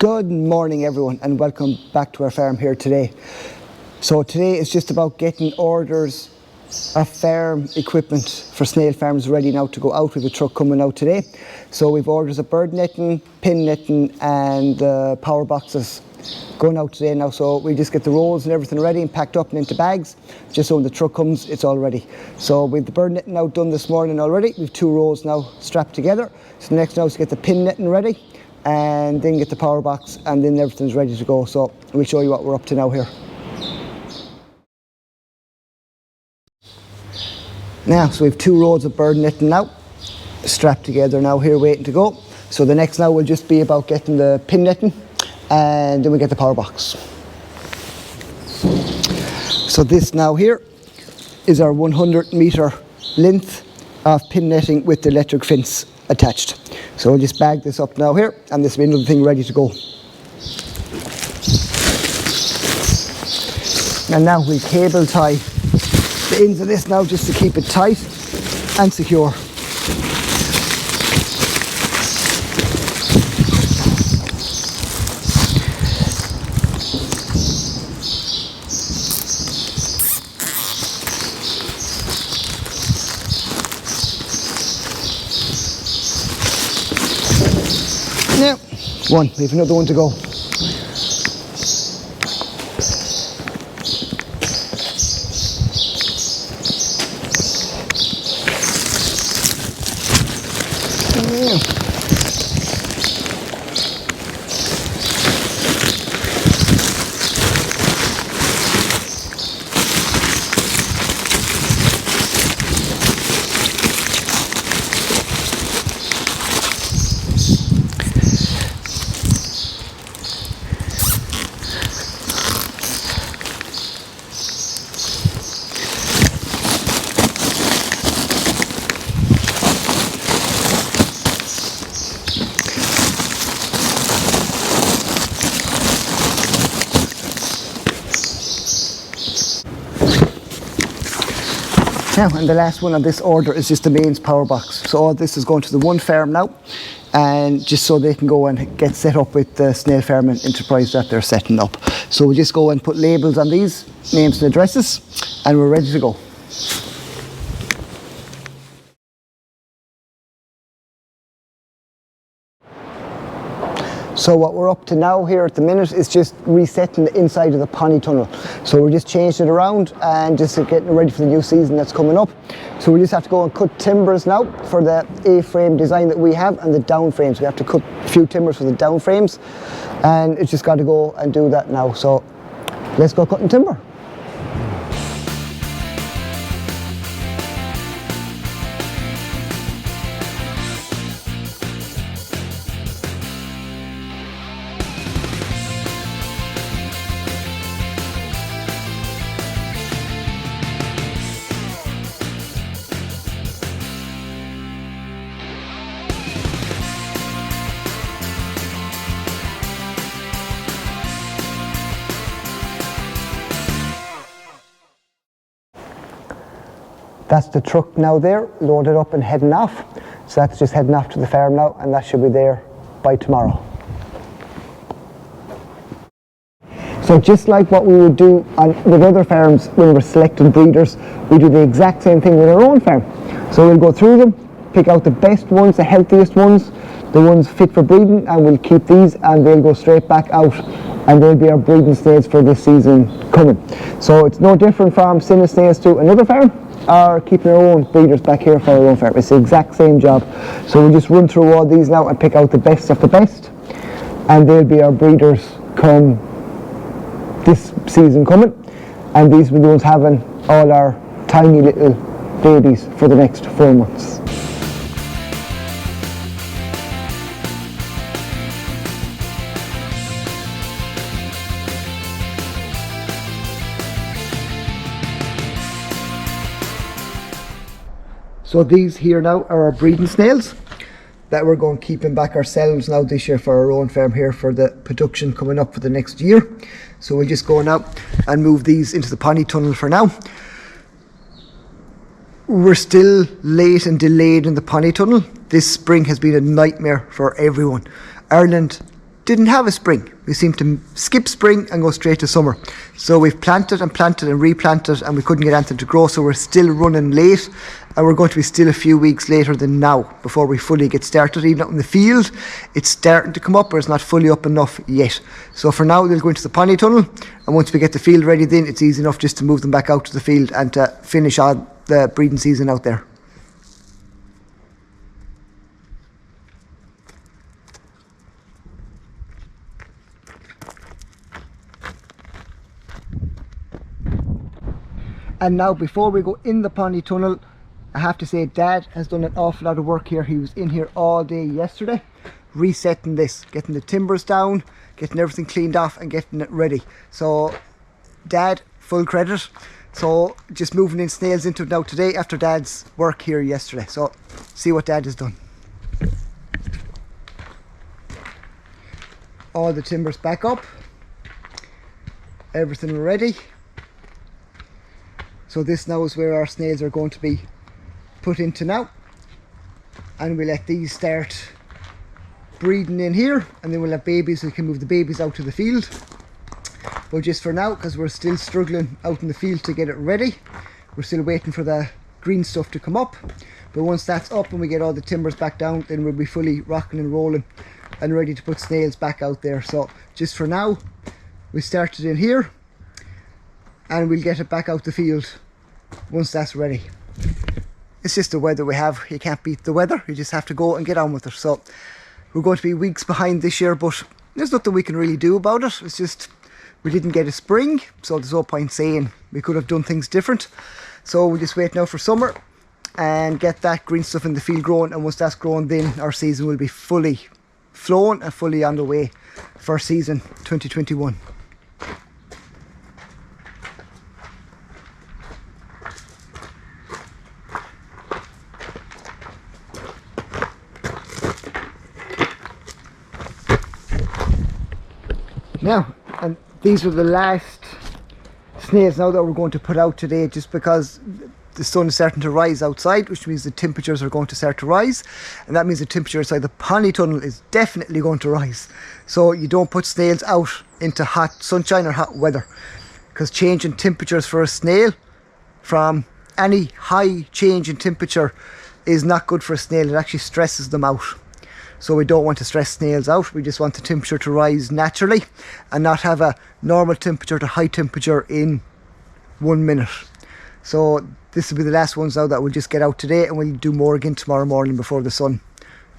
Good morning everyone and welcome back to our farm here today. So today is just about getting orders of farm equipment for snail farms ready now to go out. With a truck coming out today. So we've orders of bird netting, pin netting and power boxes going out today now. So we just get the rolls and everything ready and packed up and into bags, just so when the truck comes it's all ready. So we've the bird netting out done this morning already. We've 2 rows now strapped together. So the next now is to get the pin netting ready and then get the power box, and then everything's ready to go. So we'll show you what we're up to now here. Now, so we've 2 rows of bird netting now strapped together now here waiting to go. So the next now will just be about getting the pin netting and then we get the power box. So this now here is our 100-meter length of pin netting with the electric fence attached. So we'll just bag this up now here, and this will be another thing ready to go. And now we'll cable tie the ends of this now just to keep it tight and secure. Now, one, we have another one to go. Now, and the last one on this order is just the mains power box. So all this is going to the one farm now, and just so they can go and get set up with the snail farming enterprise that they're setting up. So we'll just go and put labels on these, names and addresses, and we're ready to go. So what we're up to now here at the minute is just resetting the inside of the pony tunnel. So we're just changing it around and just getting ready for the new season that's coming up. So we just have to go and cut timbers now for the A-frame design that we have and the down frames. We have to cut a few timbers for the down frames, and it's just got to go and do that now. So let's go cutting timber. That's the truck now there, loaded up and heading off. So that's just heading off to the farm now, and that should be there by tomorrow. So just like what we would do with other farms when we're selecting breeders, we do the exact same thing with our own farm. So we'll go through them, pick out the best ones, the healthiest ones, the ones fit for breeding, and we'll keep these and they'll go straight back out, and they'll be our breeding snails for this season coming. So it's no different from sending snails to another farm or keeping our own breeders back here for our own farm. It's the exact same job. So we'll just run through all these now and pick out the best of the best, and they'll be our breeders come this season coming, and these will be the ones having all our tiny little babies for the next 4 months. So these here now are our breeding snails that we're going keeping back ourselves now this year for our own farm here for the production coming up for the next year. So we'll just go now and move these into the pony tunnel for now. We're still late and delayed in the pony tunnel. This spring has been a nightmare for everyone. Ireland didn't have a spring. We seemed to skip spring and go straight to summer. So we've planted and replanted, and we couldn't get anything to grow, so we're still running late, and we're going to be still a few weeks later than now before we fully get started. Even up in the field, it's starting to come up, but it's not fully up enough yet. So for now, they'll go into the pony tunnel, and once we get the field ready, then it's easy enough just to move them back out to the field and to finish on the breeding season out there. And now, before we go in the pony tunnel, I have to say Dad has done an awful lot of work here. He was in here all day yesterday, resetting this, getting the timbers down, getting everything cleaned off and getting it ready. So Dad, full credit. So just moving in Snails into it now today after Dad's work here yesterday. So see what Dad has done. All the timbers back up, everything ready. So this now is where our snails are going to be put into now, and we let these start breeding in here, and then we'll have babies, so we can move the babies out to the field. But just for now, because we're still struggling out in the field to get it ready, we're still waiting for the green stuff to come up. But once that's up and we get all the timbers back down, then we'll be fully rocking and rolling and ready to put snails back out there. So just for now, we started in here, and we'll get it back out the field once that's ready. It's just the weather we have. You can't beat the weather. You just have to go and get on with it. So we're going to be weeks behind this year, but there's nothing we can really do about it. It's just we didn't get a spring, so there's no point saying we could have done things different. So we just wait now for summer and get that green stuff in the field growing, and once that's grown, then our season will be fully flown and fully on the way for season 2021. Now, and these are the last snails now that we're going to put out today, just because the sun is starting to rise outside, which means the temperatures are going to start to rise, and that means the temperature inside the pony tunnel is definitely going to rise. So you don't put snails out into hot sunshine or hot weather, because changing temperatures for a snail from any high change in temperature is not good for a snail. It actually stresses them out. So we don't want to stress snails out. We just want the temperature to rise naturally and not have a normal temperature to high temperature in 1 minute. So this will be the last ones now that we'll just get out today, and we'll do more again tomorrow morning before the sun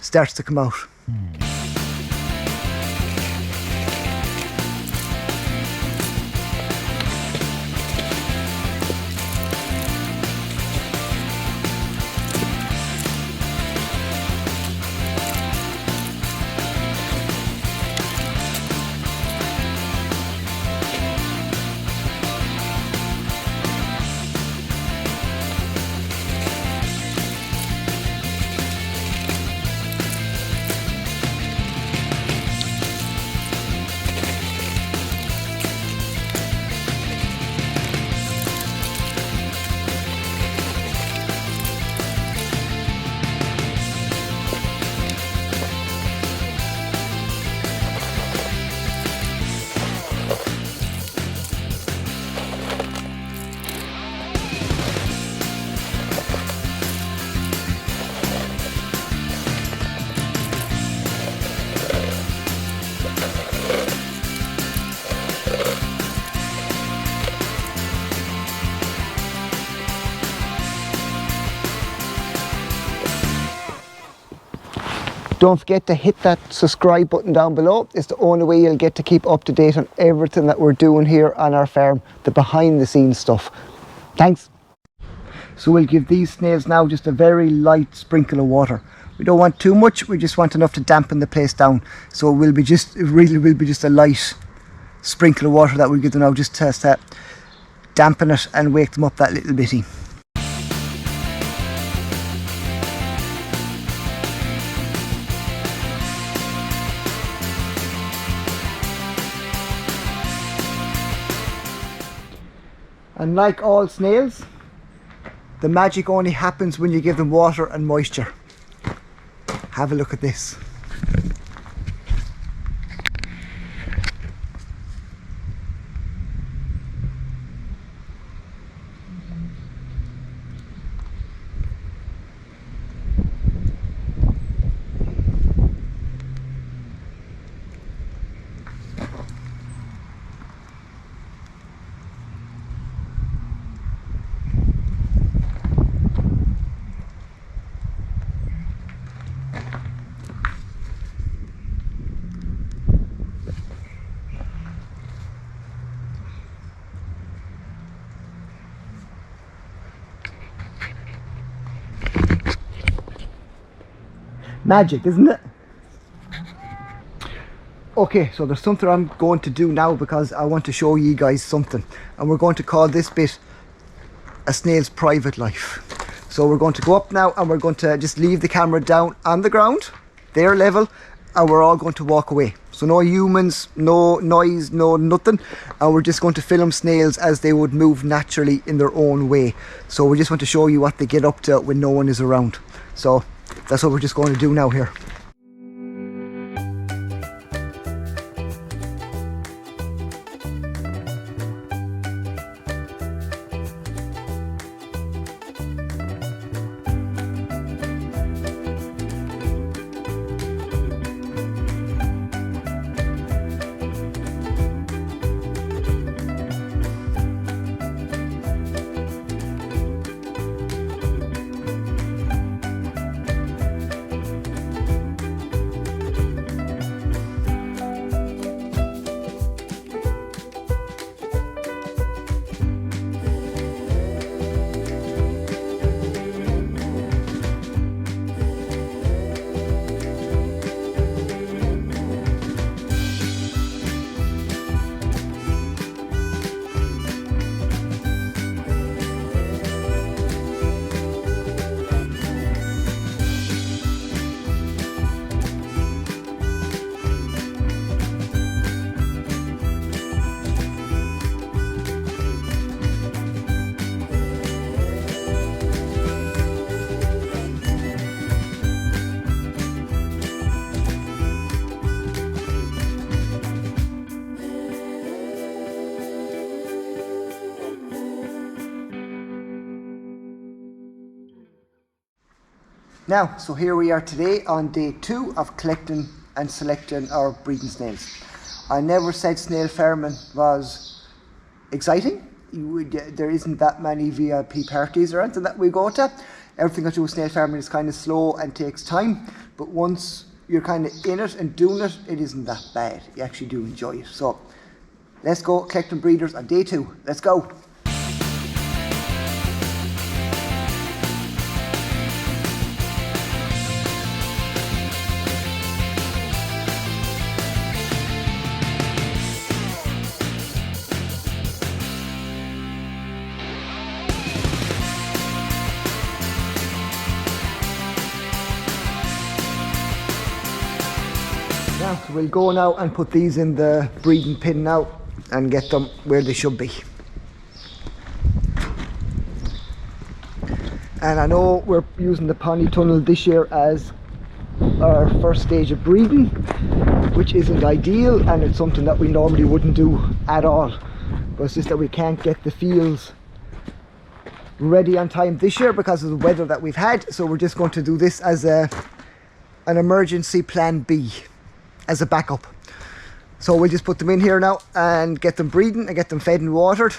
starts to come out. Don't forget to hit that subscribe button down below. It's the only way you'll get to keep up to date on everything that we're doing here on our farm, the behind the scenes stuff. Thanks. So we'll give these snails now just a very light sprinkle of water. We don't want too much, we just want enough to dampen the place down. So it really will be just a light sprinkle of water that we'll give them now, just to dampen it and wake them up that little bitty. And like all snails, the magic only happens when you give them water and moisture. Have a look at this. Magic, isn't it? Okay, so there's something I'm going to do now because I want to show you guys something, and we're going to call this bit a snail's private life. So we're going to go up now and we're going to just leave the camera down on the ground, their level, and we're all going to walk away. So no humans, no noise, no nothing, and we're just going to film snails as they would move naturally in their own way. So we just want to show you what they get up to when no one is around. So that's what we're just going to do now here. Now, so here we are today on day 2 of collecting and selecting our breeding snails. I never said snail farming was exciting. There isn't that many VIP parties or anything that we go to. Everything I do with snail farming is kind of slow and takes time, but once you're kind of in it and doing it, it isn't that bad. You actually do enjoy it. So let's go collecting breeders on day 2. Let's go. So we'll go now and put these in the breeding pen now and get them where they should be. And I know we're using the pony tunnel this year as our first stage of breeding, which isn't ideal, and it's something that we normally wouldn't do at all. But it's just that we can't get the fields ready on time this year because of the weather that we've had. So we're just going to do this as an emergency plan B, as a backup. So we'll just put them in here now and get them breeding and get them fed and watered,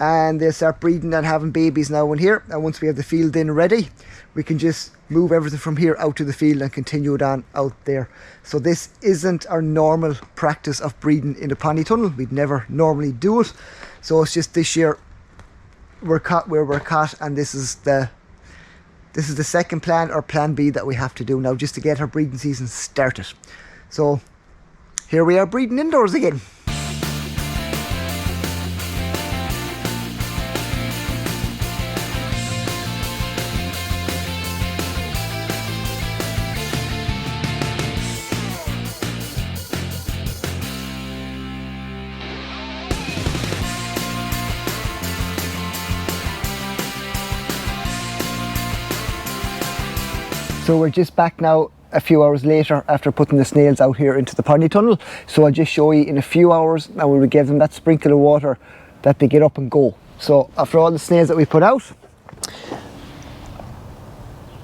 and they'll start breeding and having babies now in here. And once we have the field in ready, we can just move everything from here out to the field and continue it on out there. So this isn't our normal practice of breeding in the pony tunnel. We'd never normally do it. So it's just this year we're caught where we're caught, and this is the second plan, or plan B, that we have to do now just to get our breeding season started. So here we are breeding indoors again. So we're just back now a few hours later after putting the snails out here into the pony tunnel. So I'll just show you in a few hours now when we give them that sprinkle of water that they get up and go. So after all the snails that we put out,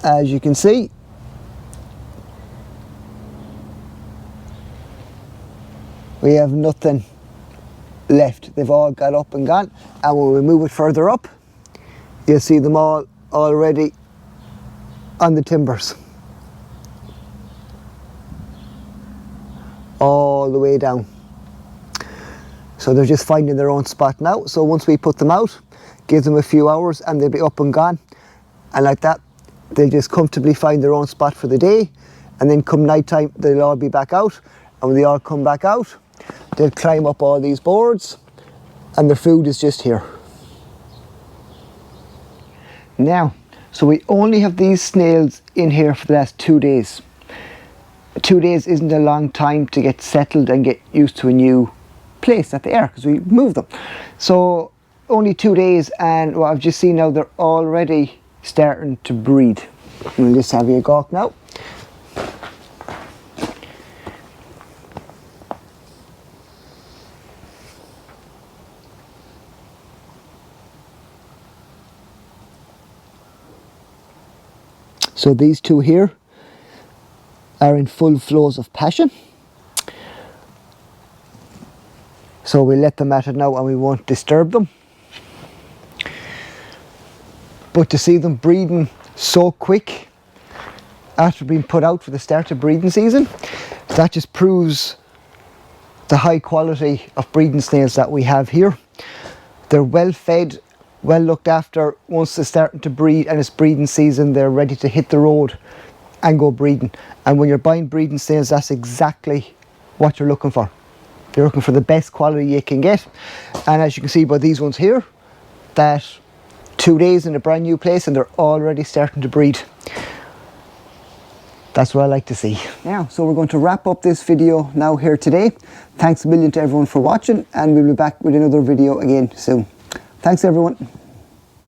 as you can see, we have nothing left. They've all got up and gone, and when we move it further up, you'll see them all already on the timbers, all the way down. So they're just finding their own spot now. So once we put them out, give them a few hours and they'll be up and gone, and like that they'll just comfortably find their own spot for the day, and then come night time they'll all be back out, and when they all come back out they'll climb up all these boards and their food is just here. Now, so we only have these snails in here for the last 2 days. 2 days isn't a long time to get settled and get used to a new place that they are, because we moved them. So only 2 days, and what I've just seen now, they're already starting to breed. We'll just have a gawk now. So these two here are in full flows of passion. So we'll let them at it now and we won't disturb them. But to see them breeding so quick after being put out for the start of breeding season, that just proves the high quality of breeding snails that we have here. They're well fed, well looked after. Once they're starting to breed and it's breeding season, they're ready to hit the road and go breeding. And when you're buying breeding snails, that's exactly what you're looking for. You're looking for the best quality you can get. And as you can see by these ones here, that 2 days in a brand new place and they're already starting to breed. That's what I like to see. Now, so we're going to wrap up this video now here today. Thanks a million to everyone for watching, and we'll be back with another video again soon. Thanks everyone.